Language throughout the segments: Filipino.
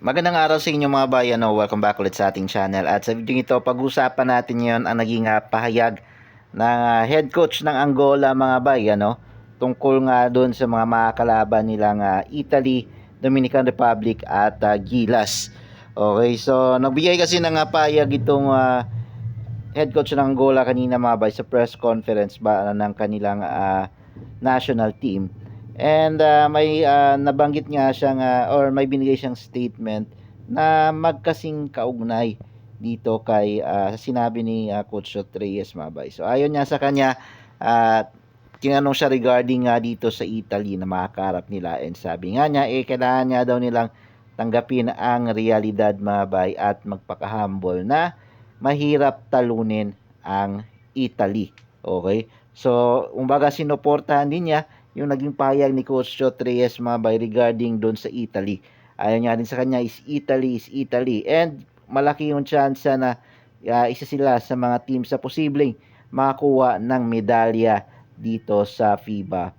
Magandang araw sa inyo mga bayan, no? Welcome back ulit sa ating channel. At sa video ito, pag-usapan natin ngayon ang naging pahayag ng head coach ng Angola mga bayan, no? Tungkol nga doon sa mga makakalaban nilang Italy, Dominican Republic at Gilas. Okay, so nagbigay kasi ng pahayag itong head coach ng Angola kanina mga bay sa press conference ba ng kanilang national team. And may nabanggit nga siyang or may binigay siyang statement na magkasing kaugnay dito kay sinabi ni Coach Reyes Mabay. So ayon niya sa kanya, tinanong siya regarding nga dito sa Italy na makakarap nila, and sabi nga niya kailangan niya daw nilang tanggapin ang realidad Mabay at magpaka-humble na mahirap talunin ang Italy. Okay? So, umbaga sinuportahan din niya yung naging pahayag ni Coach Reyes Mabay regarding doon sa Italy. Ayon nga din sa kanya is Italy. And malaki yung chance na isa sila sa mga team sa posibleng makakuha ng medalya dito sa FIBA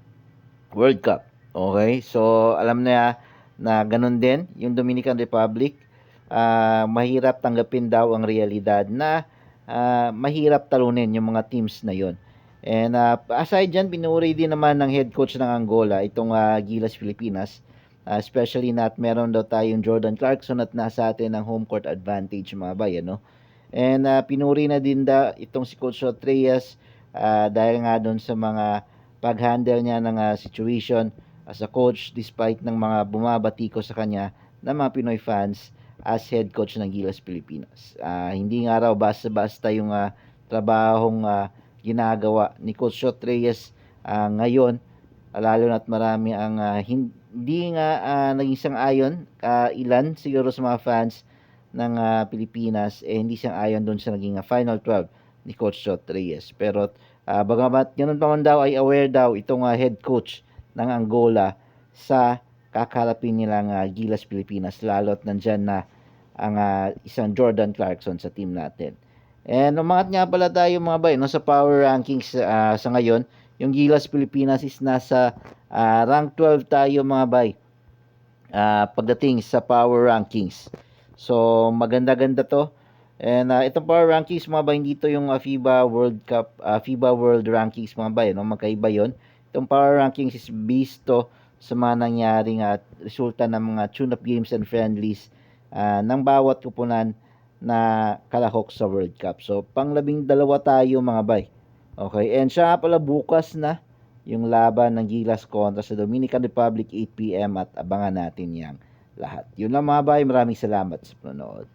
World Cup. Okay? So, alam na ganun din yung Dominican Republic. Mahirap tanggapin daw ang realidad na mahirap talunin yung mga teams na yon. And aside dyan, pinuri din naman ng head coach ng Angola itong Gilas Pilipinas. Especially na at meron daw tayong Jordan Clarkson at nasa atin ang home court advantage mga bayan, no? And pinuri na din itong si Coach Reyes dahil nga doon sa mga pag-handle niya ng situation as a coach despite ng mga bumabati ko sa kanya ng mga Pinoy fans as head coach ng Gilas Pilipinas. Hindi nga raw basta-basta yung trabahong ginagawa ni Coach Reyes ngayon, lalo na't marami ang hindi nga naging sang-ayon, ilan siguro sa mga fans ng Pilipinas hindi sang-ayon doon sa naging final 12 ni Coach Reyes. Pero bagamat ganun pa man daw ay aware daw itong head coach ng Angola sa kakarapin nilang Gilas Pilipinas, lalo't nandyan na ang isang Jordan Clarkson sa team natin. And umangat nga pala tayo mga bay, no, sa power rankings sa ngayon. Yung Gilas Pilipinas is nasa rank 12 tayo mga bay pagdating sa power rankings. So maganda-ganda to. And itong power rankings mga bay, dito yung FIBA World Cup, FIBA World Rankings mga bay, no? Magkaiba yon. Itong power rankings is based to sa mga nangyaring resulta ng mga tune-up games and friendlies ng bawat kupunan na kalahok sa World Cup. So, pang-12 tayo mga bay. Okay, and siya pala bukas na yung laban ng Gilas kontra sa Dominican Republic 8 PM at abangan natin yang lahat. Yun lang mga bay, maraming salamat sa panonood.